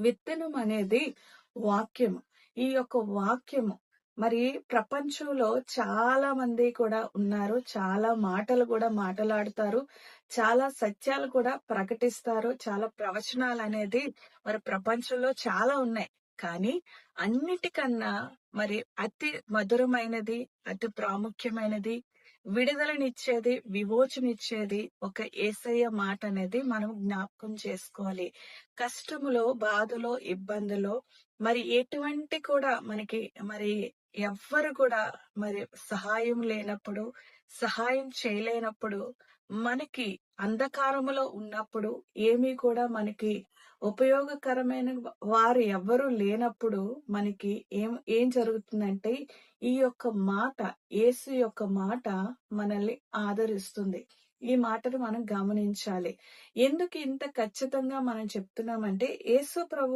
విత్తనం అనేది వాక్యము. ఈ యొక్క వాక్యము మరి ప్రపంచంలో చాలా మంది కూడా ఉన్నారు. చాలా మాటలు కూడా మాటలాడుతారు. చాలా సత్యాలు కూడా ప్రకటిస్తారు. చాలా ప్రవచనాలనేది మరి ప్రపంచంలో చాలా ఉన్నాయి. కానీ అన్నిటికన్నా మరి అతి మధురమైనది, అతి ప్రాముఖ్యమైనది, విడుదలనిచ్చేది, విమోచనిచ్చేది ఒక యేసయ్య మాటనేది మనం జ్ఞాపకం చేసుకోవాలి. కష్టములో, బాధలో, ఇబ్బందిలో మరి ఎటువంటి కూడా మనకి మరి ఎవ్వరు కూడా మరి సహాయం లేనప్పుడు, సహాయం చేయలేనప్పుడు, మనకి అంధకారములో ఉన్నప్పుడు, ఏమీ కూడా మనకి ఉపయోగకరమైన వారు ఎవ్వరూ లేనప్పుడు మనకి ఏం ఏం జరుగుతుందంటే, ఈ యొక్క మాట, యేసు యొక్క మాట మనల్ని ఆదరిస్తుంది. ఈ మాటను మనం గమనించాలి. ఎందుకు ఇంత ఖచ్చితంగా మనం చెప్తున్నామంటే, యేసు ప్రభు